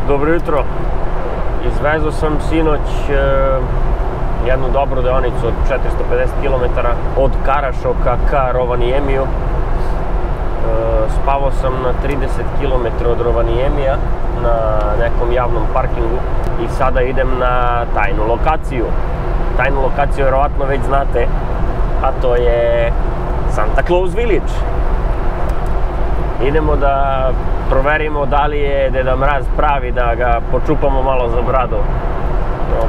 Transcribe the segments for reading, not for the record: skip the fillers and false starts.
Dobro jutro. Izvezao sam sinoć jednu dobru deonicu od 450 km od Karašoka ka Rovaniemiju. Spavao sam na 30 km od Rovaniemija na nekom javnom parkingu i sada idem na tajnu lokaciju. Tajnu lokaciju vjerovatno već znate, a to je Santa Claus Village. Idemo da proverimo da li je Deda Mraz pravi, da ga počupamo malo za bradu.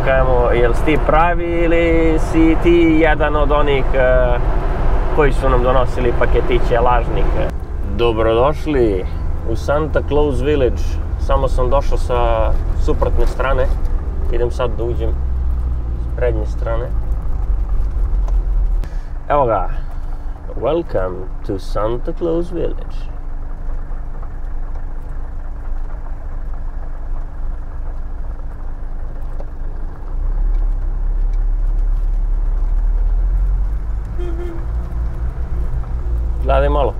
Kažemo, jel si ti pravi ili si ti jedan od onih koji su nam donosili paketiće lažnih? Dobrodošli u Santa Claus Village. Samo sam došao sa suprotne strane. Idem sad da uđem s prednje strane. Evo ga. Welcome to Santa Claus Village. Gledaj malo.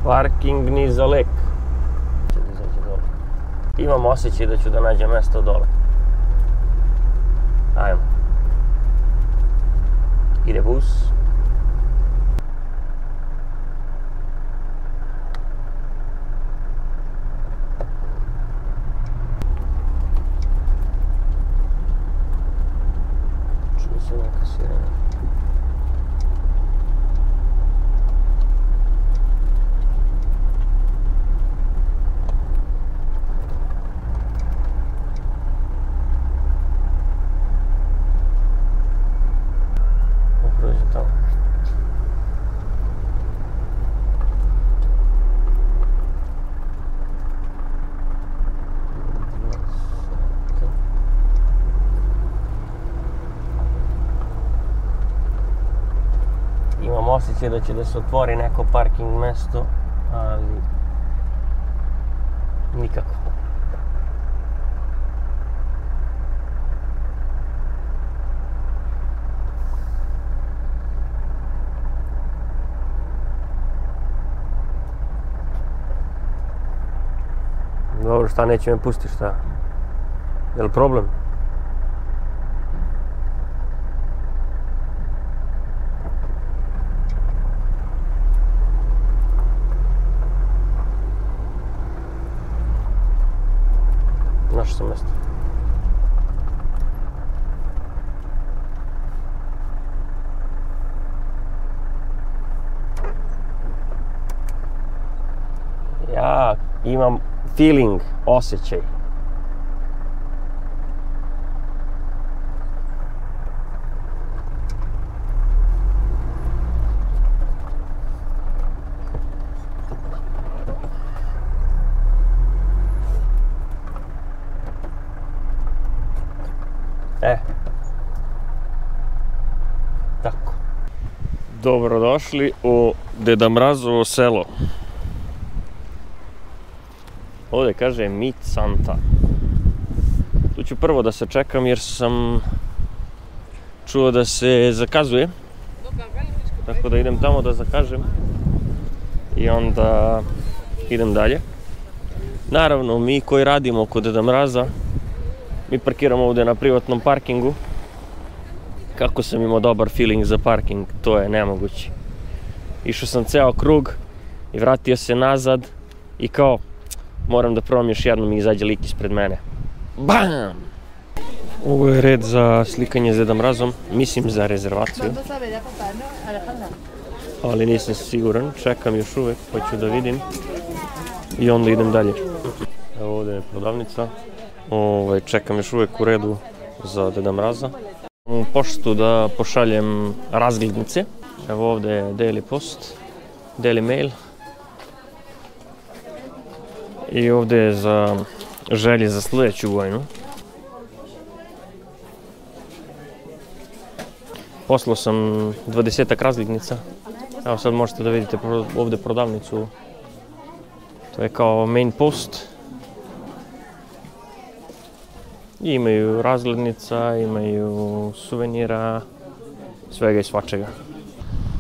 Parking niza lek. Imam osjećaj da ću da nađem mesto dole. Ajmo. Ide bus. Čuje se neka sirena. Imam osjećaj da će da se otvori neko parking mesto, ali nikako. Dobro, šta neće me pustiti, šta? Je li problem? Našao sam mjesto. Ja imam feeling, osjećaj. Tako. Dobrodošli u Deda Mrazovo selo. Ovdje kaže Meet Santa. Tu ću prvo da se čekam jer sam čuo da se zakazuje. Tako da idem tamo da zakažem i onda idem dalje. Naravno, mi koji radimo kod Deda Mraza, mi parkiramo ovdje na privatnom parkingu. Kako sam imao dobar feeling za parking, to je nemoguće. Išao sam ceo krug i vratio se nazad i kao, moram da probam još jednom i izađe lik ispred mene. BAM! Ovo je red za slikanje s Deda Mrazom, mislim za rezervaciju. Ali nisam siguran, čekam još uvek, pa ću da vidim. I onda idem dalje. Evo ovdje je prodavnica. Čekam još uvek u redu za Deda Mraza. U poštu da pošaljem razglednice. Evo ovdje je Daily Post, Daily Mail. I ovdje je za želje za sljedeću godinu. Poslao sam 20-ak razglednica. Evo sad možete da vidite ovdje prodavnicu. To je kao main post. I imaju razglednica, imaju suvenira, svega i svačega.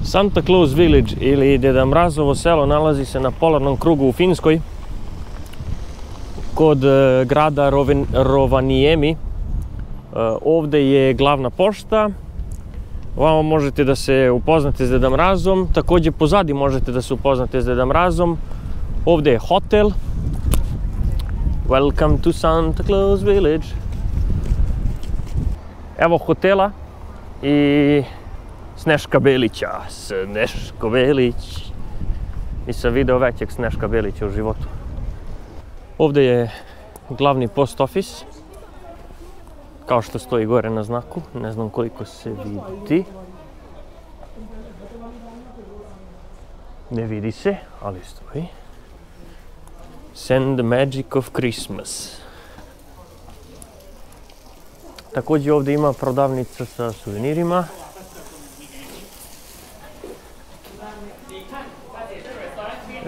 Santa Claus Village ili Deda Mrazovo selo nalazi se na polarnom krugu u Finskoj, kod grada Rovaniemi. Ovde je glavna pošta. Ovamo možete da se upoznate s Deda Mrazom, takođe pozadi možete da se upoznate s Deda Mrazom. Ovde je hotel. Welcome to Santa Claus Village. Evo hotela i Sneška Belića. Sneško Belić. Nisam video većeg Sneška Belića u životu. Ovde je glavni post office, kao što stoji gore na znaku, ne znam koliko se vidi. Ne vidi se, ali stoji. Send the magic of Christmas. Takođe ovde ima prodavnica sa suvenirima.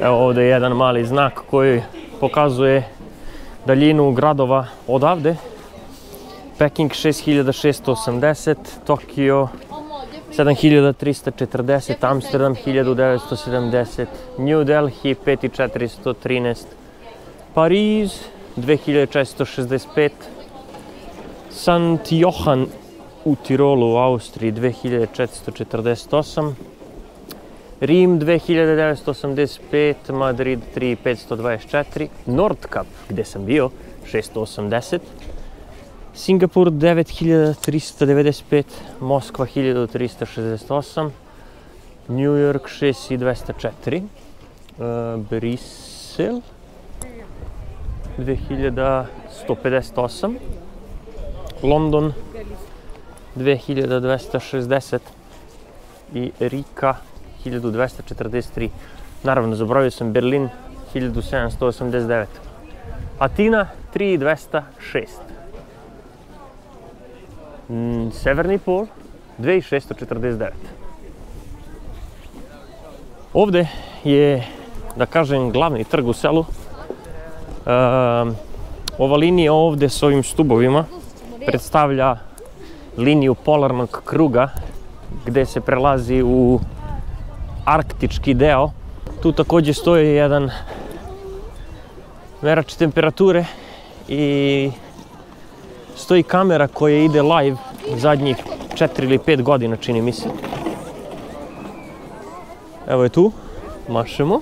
Evo ovde je jedan mali znak koji pokazuje daljinu gradova odavde. Peking 6680, Tokio 7340, Amsterdam 1970, New Delhi 5413, Pariz 2465, Sant Johan u Tirolu u Austriji 2448, Rim 2985, Madrid 3524, Nordkap gde sam bio 680, Singapur 9395, Moskva 1368, New York 6204, Brisel 2158, London 2260 i Rika 1243. Naravno, zaboravio sam Berlin 1789. Atina 3206. Severni pol 2649. Ovde je, da kažem, glavni trg u selu. Ova linija ovde s ovim stubovima predstavlja liniju polarnog kruga gde se prelazi u arktički deo. Tu takođe stoji jedan merač temperature i stoji kamera koja ide live zadnjih 4 ili 5 godina, čini mi se. Evo je tu, mašemo.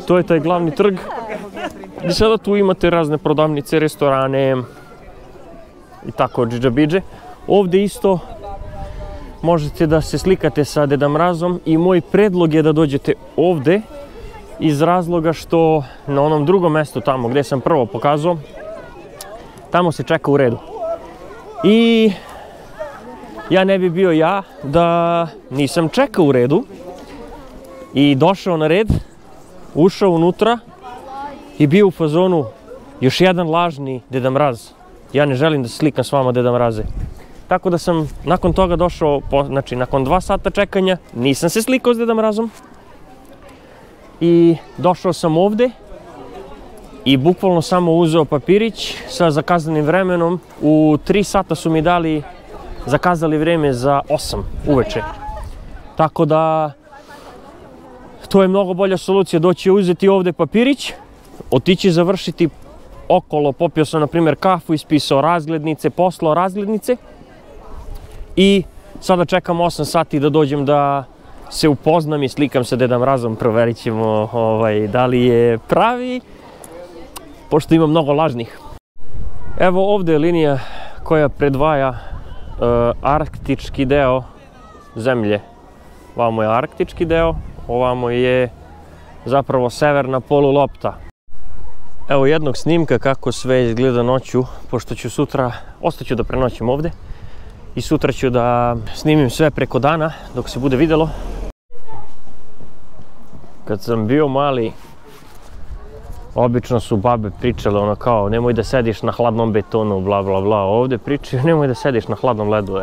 To je taj glavni trg. I sada tu imate razne prodavnice, restorane i tako džidžabidže. Ovde isto možete da se slikate sa Deda Mrazom i moj predlog je da dođete ovde iz razloga što na onom drugom mestu tamo gde sam prvo pokazao, tamo se čeka u redu. I ja ne bi bio ja da nisam čekao u redu i došao na red, ušao unutra i bio u fazonu još jedan lažni Deda Mraz. Ja ne želim da se slikam s vama, Deda Mraze. Tako da sam nakon toga došao, znači nakon 2 sata čekanja, nisam se slikao s Deda Mrazom. I došao sam ovde i bukvalno samo uzeo papirić sa zakazanim vremenom. U 3 sata su mi dali, zakazali vreme za 8 uveče. Tako da to je mnogo bolja solucija, doći uzeti ovde papirić, otići završiti okolo, popio sam na primjer kafu, ispisao razglednice, poslao razglednice i sada čekam 8 sati da dođem da se upoznam i slikam sa Deda Mrazom, proverit ćemo da li je pravi, pošto ima mnogo lažnih. Evo ovde je linija koja predvaja arktički deo zemlje. Ovamo je arktički deo, ovamo je zapravo severna polulopta. Evo jednog snimka kako sve izgleda noću, pošto ću sutra, ostaću da prenoćim ovde i sutra ću da snimim sve preko dana dok se bude videlo. Kad sam bio mali, obično su babe pričale ono kao nemoj da sediš na hladnom betonu, bla bla bla. Ovde pričaju nemoj da sediš na hladnom ledu,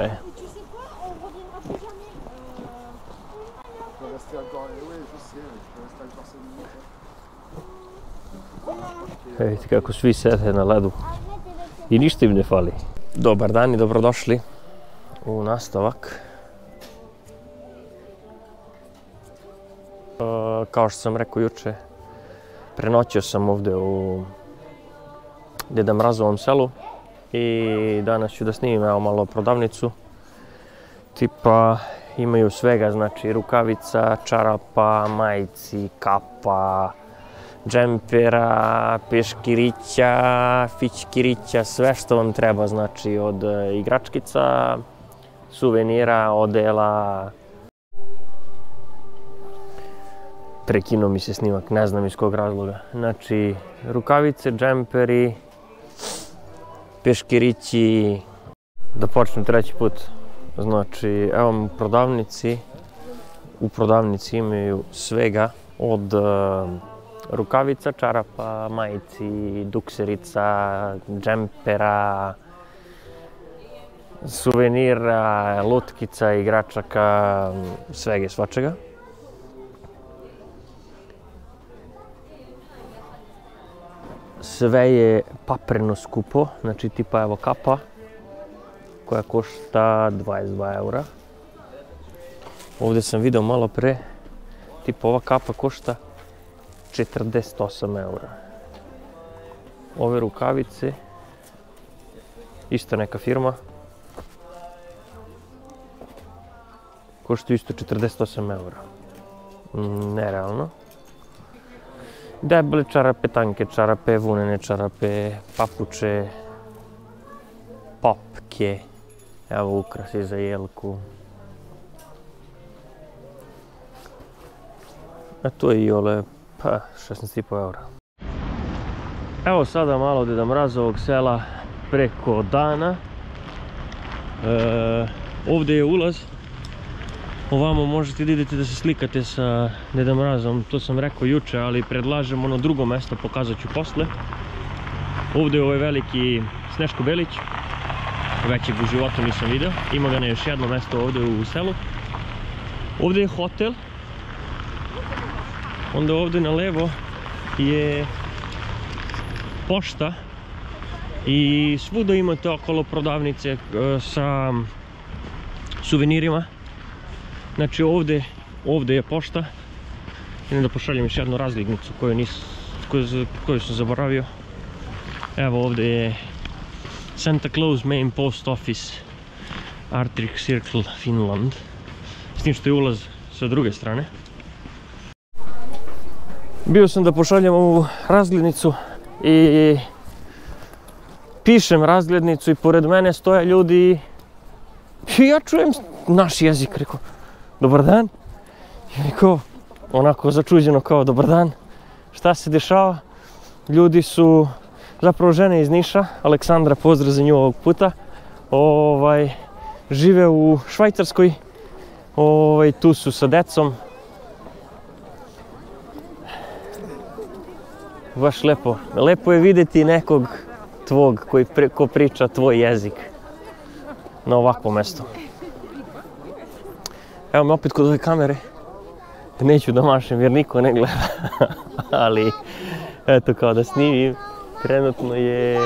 Vidite kako svi sede na ledu i ništa im ne fali. Dobar dan i dobrodošli u nastavak. Kao što sam rekao juče, prenoćio sam ovdje u Deda Mrazovom selu i danas ću da snimim evo malo prodavnicu. Tipa imaju svega, znači rukavica, čarapa, majici, kapa, džempera, peškirića, fićkirića, sve što vam treba, znači od igračkica, suvenira, odela. Prekinuo mi se snimak, ne znam iz kog razloga. Znači, rukavice, džemperi, peškirići. Da počnem treći put. Znači, evo u prodavnici imaju svega od rukavica, čarapa, majici, dukserica, džempera, suvenira, lutkica, igračaka, svega i svačega. Sve je papreno skupo, znači tipa evo kapa koja košta 22 eura. Ovdje sam vidio malo pre, tipa ova kapa košta 48 eura. Ove rukavice, isto neka firma, koštaju isto 48 eura. Nerealno. Debele čarape, tanke čarape, vunene čarape, papuče, papke, evo ukrasi za jelku. A to je i ole, pa 16,5 eura. Evo sada malo Deda Mrazovog sela preko dana. Ovdje je ulaz. Ovamo možete da idete da se slikate sa Deda Mrazom, to sam rekao juče, ali predlažem ono drugo mesto, pokazat ću posle. Ovdje je ovaj veliki Sneško Belić, većeg u životu nisam vidio, ima ga na još jedno mesto ovdje u selu. Ovdje je hotel, onda ovdje na levo je pošta i svuda imate okolo prodavnice sa suvenirima. Znači ovdje je pošta. Idem da pošaljem još jednu razglednicu koju sam zaboravio. Evo ovdje je Santa Claus Main Post Office, Arctic Circle, Finland. S tim što je ulaz sa druge strane. Bio sam da pošaljem ovu razglednicu i pišem razglednicu i pored mene stoje ljudi i ja čujem naš jezik, rekao dobar dan. I rekao, onako začuđeno kao dobar dan. Šta se dešava? Ljudi su, zapravo žene iz Niša, Aleksandra, pozdrav za nju ovog puta. Žive u Švajcarskoj. Tu su sa decom. Baš lepo. Lepo je vidjeti nekog tvog ko priča tvoj jezik na ovakvom mjestu. Evo me opet kod ove kamere, neću da mašem jer niko ne gleda, ali eto kao da snimim, trenutno je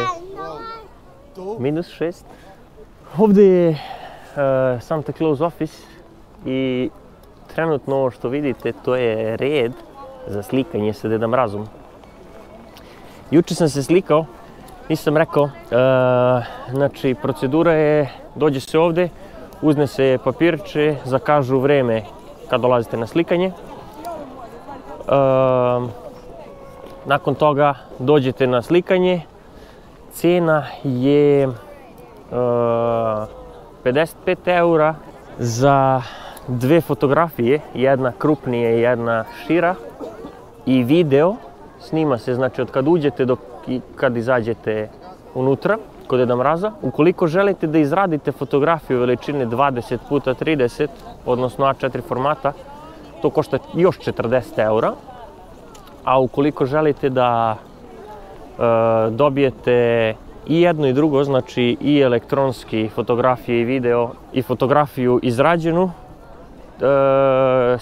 -6. Ovdje je Santa Claus office i trenutno ovo što vidite to je red za slikanje sa Deda Mrazom. Juče sam se slikao, nisam rekao, znači procedura je, dođe se ovdje, uzne se papirče, zakažu vreme kad dolazite na slikanje. Nakon toga dođete na slikanje. Cena je 55 eura za dve fotografije, jedna krupnija i jedna šira i video. Snima se znači od kad uđete do kad izađete unutra kod Deda Mraza. Ukoliko želite da izradite fotografiju veličine 20x30, odnosno A4 formata, to košta još 40 eura. A ukoliko želite da dobijete i jedno i drugo, znači i elektronski fotografije i video i fotografiju izrađenu,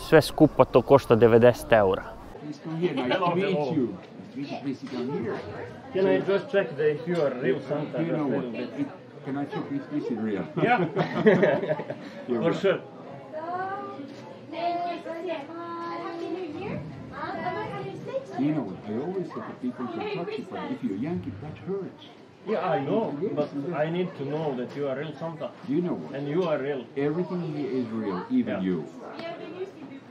sve skupa to košta 90 eura. Can I just check if you are real Santa? You know what? Can I check if this is real? Yeah. For sure. You know what? I always say to people to touch it, but if you yank it, that hurts. Yeah, I know, but I need to know that you are real Santa. You know what? And you are real. Everything here is real, even you.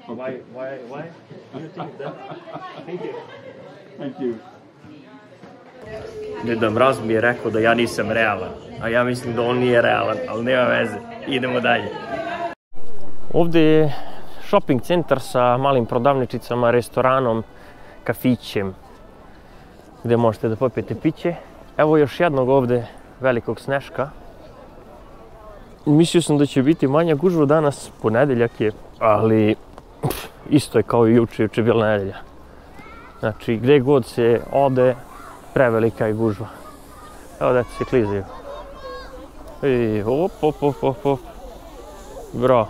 Okay. Why do you think that? Thank you. Thank you. Deda Mraz mi je rekao da ja nisam realan, a ja mislim da on nije realan, ali nema veze. Idemo dalje. Ovdje je shopping centar sa malim prodavničicama, restoranom, kafićem, gdje možete da popijete piće. Evo još jednog ovdje velikog sneška. Mislio sam da će biti manja gužva danas, ponedeljak je, ali isto je kao i juče je bila nedelja. Znači, gdje god se ode, prevelika je gužva. Evo da se klizaju. I op. Bro.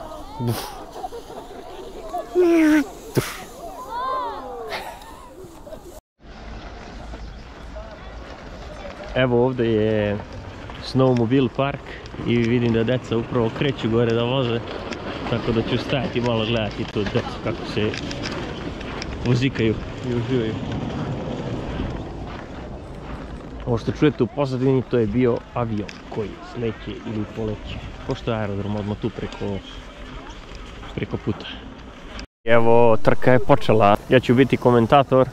Evo ovdje je Snowmobile park i vidim da deca upravo kreću gore da voze, tako da ću stajati malo gledati tu decu kako se vozikaju i uživaju. Ovo što čujete u pozadini, to je bio avion koji sleće ili poleće, pošto je aerodrom odmah tu preko puta. Evo, trka je počela, ja ću biti komentator.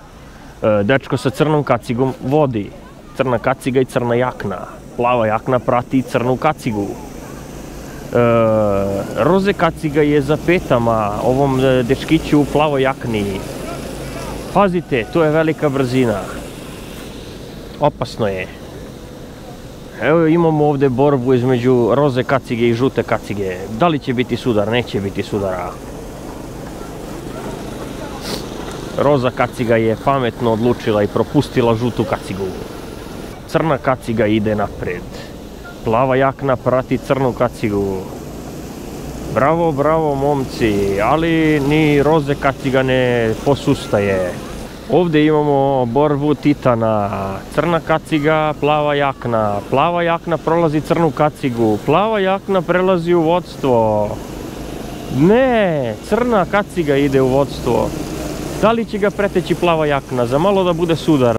Dečko sa crnom kacigom vodi. Crna kaciga i crna jakna. Plava jakna prati crnu kacigu. Roze kaciga je za petama ovom dečkiću u plavoj jakni. Pazite, to je velika brzina. Opasno je. Evo imamo ovdje borbu između roze kacige i žute kacige. Da li će biti sudar? Neće biti sudara. Roza kaciga je pametno odlučila i propustila žutu kacigu. Crna kaciga ide napred. Plava jakna prati crnu kacigu. Bravo, bravo momci, ali ni roze kaciga ne posustaje. Ovdje imamo borbu titana. Crna kaciga, plava jakna. Plava jakna prolazi crnu kacigu. Plava jakna prelazi u vodstvo. Ne, crna kaciga ide u vodstvo. Da li će ga preteći plava jakna? Za malo da bude sudar.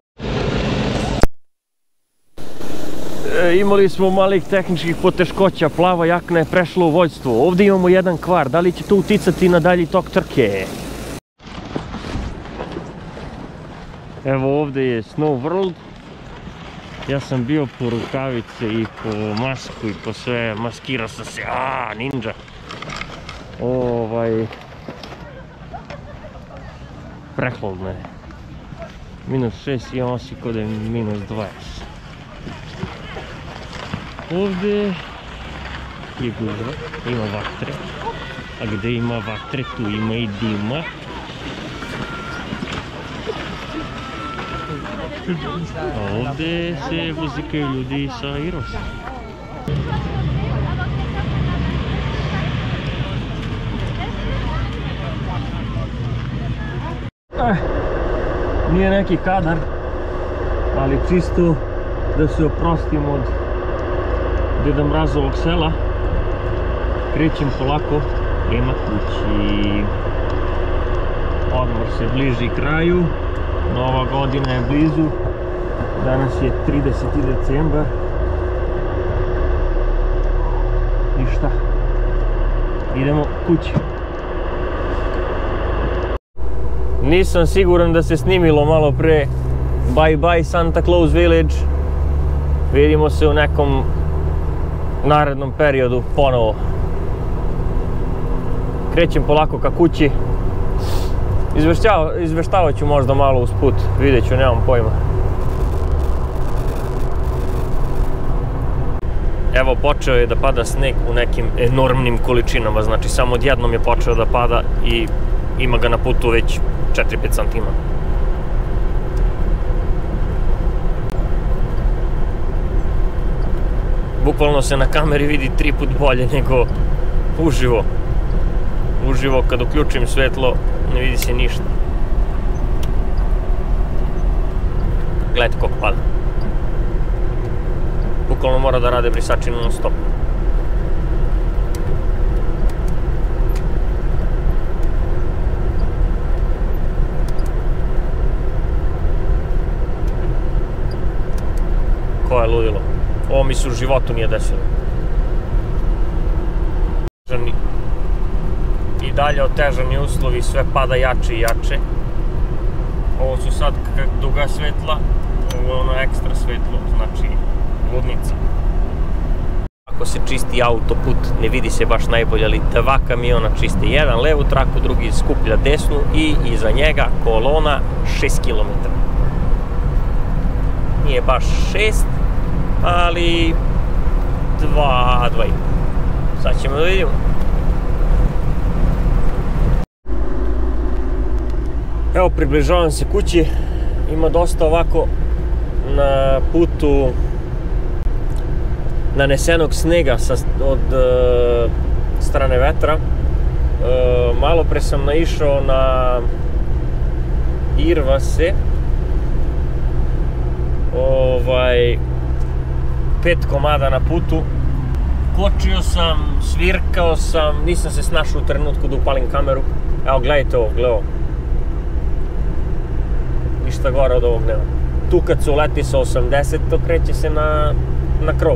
Imali smo malih tehničkih poteškoća. Plava jakna je prešla u vođstvo. Ovdje imamo jedan kvar. Da li će to uticati na dalji tok trke? Evo ovdje je Snow World. Ja sam bio po rukavice i po masku i po sve. Maskirao sam se. Ninja. Prehladno je. -6 i osi kod je -20. Ovdje je gužva, ima vatre. A gdje ima vatre, tu ima i dima. A ovdje se vozikaju ljudi sa Irosa. Nije neki kadar, ali čisto da se oprostim od Deda Mrazovog sela. Krećem polako prema kući. Odmor se bliži kraju. Nova godina je blizu. Danas je 30. decembar. Ništa. Idemo kući. Nisam siguran da se snimilo malo pre. Bye bye Santa Claus Village. Vidimo se u nekom narednom periodu ponovo. Krećem polako ka kući. Izveštavat ću možda malo usput. Vidjet ću, nemam pojma. Evo, počeo je da pada sneg u nekim enormnim količinama. Znači, samo odjednom je počeo da pada i ima ga na putu već 4-5 santima. Bukvalno se na kameri vidi 3 put bolje nego uživo. Uživo kad uključim svetlo ne vidi se ništa. Gledajte koliko pada. bukvalno mora da rade brisači non stop. Ko je ludilo? Ovo mi se u životu nije desilo. I dalje otežani uslovi, sve pada jače i jače. Ovo su sad duga svetla, ovo je ono ekstra svetlo, znači ludnica. Ako se čisti autoput, ne vidi se baš najbolje, ali dva kamiona čiste. Jedan levu traku, drugi skuplja desnu i iza njega kolona 6 km. Nije baš 6, ali 2,5. Sad ćemo da vidimo. Evo, približavam se kući. Ima dosta ovako na putu nanesenog snega od strane vetra. Malo pre sam naišao na irvase. 5 komada na putu. Kočio sam, svirkao sam, nisam se snašao u trenutku da upalim kameru. Evo, gledajte ovo, gledaj ovo. Ništa gore od ovog nema. Tu kad se uleti sa 80, to kreće se na krov.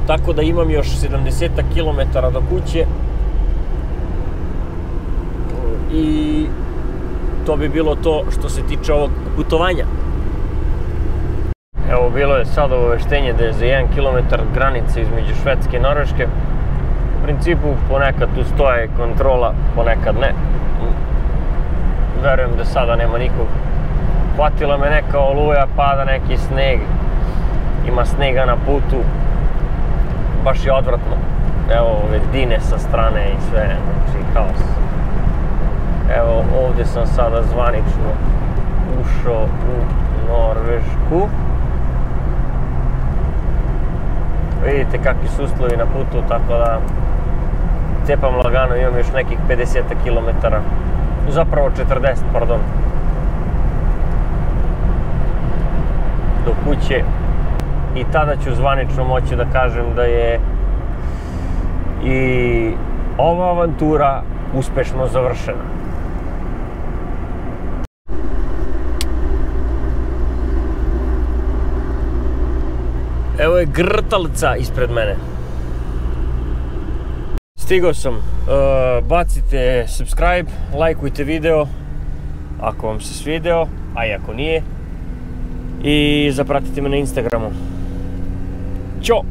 Tako da imam još 70 km do kuće. I to bi bilo to što se tiče ovog putovanja. Evo, bilo je sad obaveštenje da je za 1 km granica između Švedske i Norveške. U principu ponekad tu stoje kontrola, ponekad ne. Verujem da sada nema nikog. Hvatila me neka oluja, pada neki sneg. Ima snega na putu. Baš je odvratno. Evo ove dine sa strane i sve, znači haos. Evo, ovdje sam sada zvanično ušao u Norvešku. Vidite kakvi su uslovi na putu, tako da cepam lagano, imam još nekih 50 km. Zapravo 40, pardon. Do kuće. I tada ću zvanično moći da kažem da je i ova avantura uspešno završena. Evo je grtalca ispred mene. Stigao sam. Bacite subscribe, lajkujte video ako vam se svideo, a i ako nije. I zapratite me na Instagramu. Ćao!